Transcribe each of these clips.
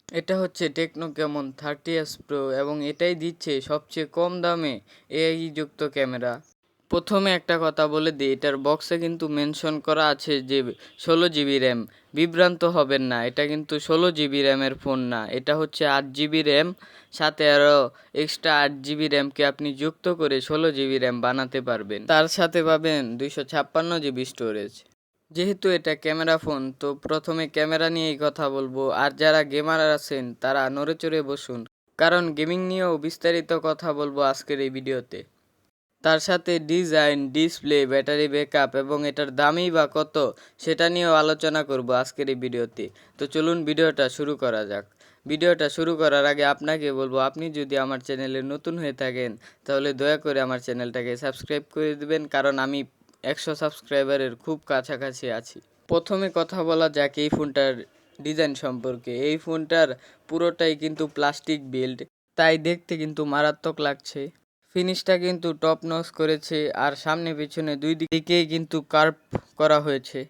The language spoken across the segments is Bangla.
এটা হচ্ছে টেকনো ক্যামন 30s প্রো এবং এটাই দিচ্ছে সবচেয়ে কম দামে এআই যুক্ত ক্যামেরা। প্রথমে একটা কথা বলে দিই, এটার বক্সে কিন্তু মেনশন করা আছে যে 16 জিবি র্যাম। বিভ্রান্ত হবেন না, এটা কিন্তু 16 জিবি র্যামের ফোন না, এটা হচ্ছে 8 জিবি র্যাম। সাথে আরও এক্সট্রা 8 জিবি র্যামকে আপনি যুক্ত করে 16 জিবি র্যাম বানাতে পারবেন। তার সাথে পাবেন 256 জিবি স্টোরেজ। যেহেতু এটা ক্যামেরা ফোন, তো প্রথমে ক্যামেরা নিয়েই কথা বলবো। আর যারা গেমার আছেন তারা নড়ে চড়ে বসুন, কারণ গেমিং নিয়েও বিস্তারিত কথা বলবো আজকের এই ভিডিওতে। তার সাথে ডিজাইন, ডিসপ্লে, ব্যাটারি ব্যাকআপ এবং এটার দামই বা কত সেটা নিয়েও আলোচনা করব আজকের এই ভিডিওতে। তো চলুন ভিডিওটা শুরু করা যাক। ভিডিওটা শুরু করার আগে আপনাকে বলবো, আপনি যদি আমার চ্যানেলে নতুন হয়ে থাকেন তাহলে দয়া করে আমার চ্যানেলটাকে সাবস্ক্রাইব করে দিবেন, কারণ আমি 100 সাবস্ক্রাইবারের খুব কাছাকাছি আছি। প্রথমে কথা বলা যাক এই ফোনটার ডিজাইন সম্পর্কে। এই ফোনটার পুরোটাই কিন্তু প্লাস্টিক বিল্ড, তাই দেখতে কিন্তু মারাত্মক লাগছে। ফিনিশটা কিন্তু টপ নচ করেছে, আর সামনে পিছনে দুই দিকেই কিন্তু কার্ভ করা হয়েছে।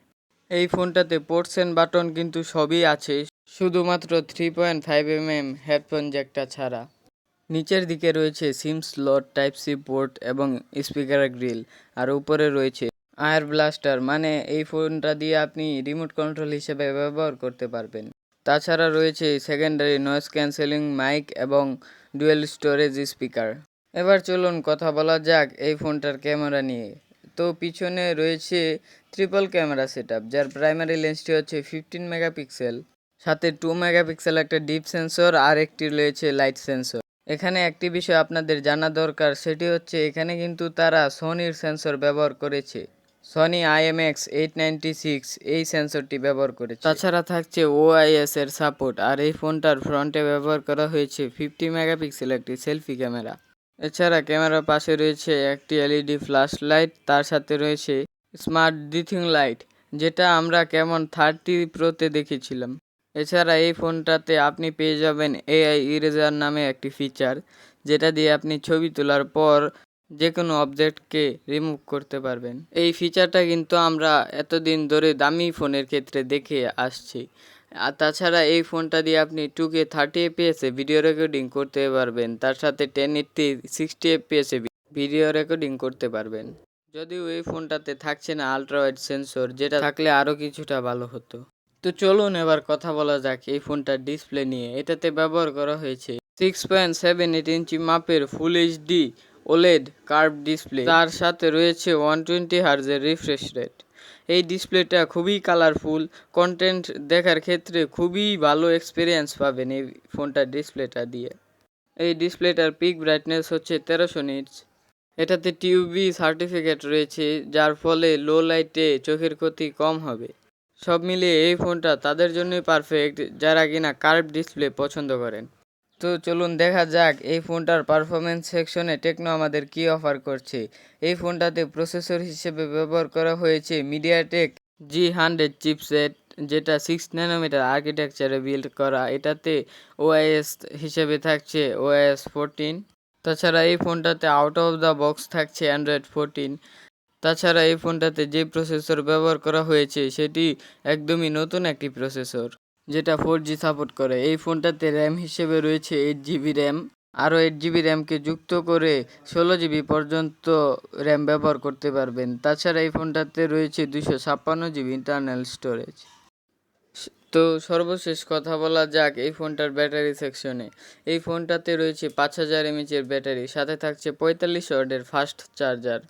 এই ফোনটাতে পোর্টস এন্ড বাটন কিন্তু সবই আছে, শুধুমাত্র 3.5mm হেডফোন জ্যাকটা ছাড়া। নিচের দিকে রয়েছে SIM slot, type C port এবং স্পিকার গ্রিল, আর উপরে রয়েছে আয়ার ব্লাস্টার, মানে এই ফোনটা দিয়ে আপনি রিমোট কন্ট্রোল হিসেবে ব্যবহার করতে পারবেন। তাছাড়া রয়েছে সেকেন্ডারি নয়েজ ক্যান্সেলিং মাইক এবং ডুয়েল স্টোরেজ স্পিকার। এবার চলুন কথা বলা যাক এই ফোনটার ক্যামেরা নিয়ে। তো পিছনে রয়েছে ট্রিপল ক্যামেরা সেটআপ, যার প্রাইমারি লেন্সটি হচ্ছে 15 মেগাপিক্সেল, সাথে 2 মেগাপিক্সেল একটা ডিপ সেন্সর, আর একটি রয়েছে লাইট সেন্সর। এখানে একটি বিষয় আপনাদের জানা দরকার, সেটি হচ্ছে এখানে কিন্তু তারা সোনির সেন্সর ব্যবহার করেছে। সনি IMX896 এই সেন্সরটি ব্যবহার করেছে। তাছাড়া থাকছে OIS এর সাপোর্ট, আর এই ফোনটার ফ্রন্টে ব্যবহার করা হয়েছে 50 মেগাপিক্সেল একটি সেলফি ক্যামেরা। এছাড়া ক্যামেরার পাশে রয়েছে একটি LED ফ্ল্যাশ লাইট, তার সাথে রয়েছে স্মার্ট ডিথিং লাইট, যেটা আমরা ক্যামন 30 প্রোতে দেখেছিলাম। এছাড়া এই ফোনটাতে আপনি পেয়ে যাবেন AI ইরেজার নামে একটি ফিচার, যেটা দিয়ে আপনি ছবি তোলার পর যে কোনো অবজেক্টকে রিমুভ করতে পারবেন। এই ফিচারটা কিন্তু আমরা এতদিন ধরে দামি ফোনের ক্ষেত্রে দেখে আসছি। আর তাছাড়া এই ফোনটা দিয়ে আপনি 2K 30 fps ভিডিও রেকর্ডিং করতে পারবেন, তার সাথে 1080 60 fps ভিডিও রেকর্ডিং করতে পারবেন। যদিও এই ফোনটাতে থাকছে না আলট্রা ওয়াইড সেন্সর, যেটা থাকলে আরও কিছুটা ভালো হতো। তো চলুন এবার কথা বলা যাক এই ফোনটার ডিসপ্লে নিয়ে। এটাতে ব্যবহার করা হয়েছে 6.78 ইঞ্চি মাপের full HD OLED curve display, তার সাথে রয়েছে 120 হার্জের রিফ্রেশ রেট। এই ডিসপ্লেটা খুবই কালারফুল, কন্টেন্ট দেখার ক্ষেত্রে খুবই ভালো এক্সপিরিয়েন্স পাবেন এই ফোনটার ডিসপ্লেটা দিয়ে। এই ডিসপ্লেটার পিক ব্রাইটনেস হচ্ছে 1300 নিটস। এটাতে টিউবি সার্টিফিকেট রয়েছে, যার ফলে লো লাইটে চোখের ক্ষতি কম হবে। সব মিলিয়ে এই ফোনটা তাদের জন্যই পারফেক্ট যারা কিনা কার্ভ ডিসপ্লে পছন্দ করেন। তো চলুন দেখা যাক এই ফোনটার পারফরমেন্স সেকশনে টেকনো আমাদের কি অফার করছে। এই ফোনটাতে প্রসেসর হিসেবে ব্যবহার করা হয়েছে মিডিয়াটেক G100 চিপসেট, যেটা 6nm আর্কিটেকচারে বিল্ড করা। এটাতে OIS হিসেবে থাকছে OIS 14। তাছাড়া এই ফোনটাতে আউট অফ দ্য বক্স থাকছে Android 14। তাছাড়া এই ফোনটাতে যে প্রসেসর ব্যবহার করা হয়েছে সেটি একদমই নতুন একটি প্রসেসর, যেটা 4G সাপোর্ট করে। এই ফোনটাতে র্যাম হিসেবে রয়েছে 8 জিবি র্যাম, আরও 8 জিবি র্যামকে যুক্ত করে 16 জিবি পর্যন্ত র্যাম ব্যবহার করতে পারবেন। তাছাড়া এই ফোনটাতে রয়েছে 256 জিবি ইন্টারনাল স্টোরেজ। তো সর্বশেষ কথা বলা যাক এই ফোনটার ব্যাটারি সেকশনে। এই ফোনটাতে রয়েছে 5000 mAh ব্যাটারি, সাথে থাকছে 45 ওয়াটের ফাস্ট চার্জার।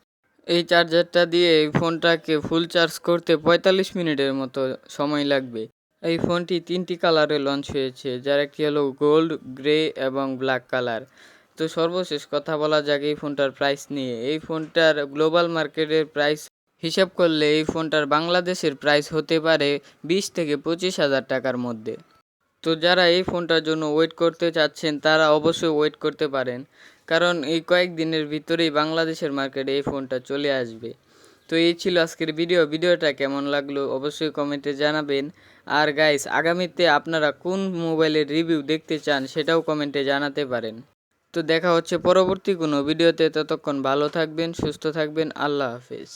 এই চার্জারটা দিয়ে এই ফোনটাকে ফুল চার্জ করতে 45 মিনিটের মতো সময় লাগবে। এই ফোনটি 3টি কালারে লঞ্চ হয়েছে, যার একটি হলো গোল্ড, গ্রে এবং ব্ল্যাক কালার। তো সর্বশেষ কথা বলা যাক এই ফোনটার প্রাইস নিয়ে। এই ফোনটার গ্লোবাল মার্কেটের প্রাইস হিসাব করলে এই ফোনটার বাংলাদেশের প্রাইস হতে পারে 20 থেকে 25 হাজার টাকার মধ্যে। তো যারা এই ফোনটার জন্য ওয়েট করতে চাচ্ছেন তারা অবশ্যই ওয়েট করতে পারেন, কারণ এই কয়েকদিনের ভিতরেই বাংলাদেশের মার্কেটে এই ফোনটা চলে আসবে। তো এই ছিল আজকের ভিডিওটা কেমন লাগলো অবশ্যই কমেন্টে জানাবেন। আর গাইস, আগামীতে আপনারা কোন মোবাইলের রিভিউ দেখতে চান সেটাও কমেন্টে জানাতে পারেন। তো দেখা হচ্ছে পরবর্তী কোনো ভিডিওতে, ততক্ষণ ভালো থাকবেন, সুস্থ থাকবেন, আল্লাহ হাফেজ।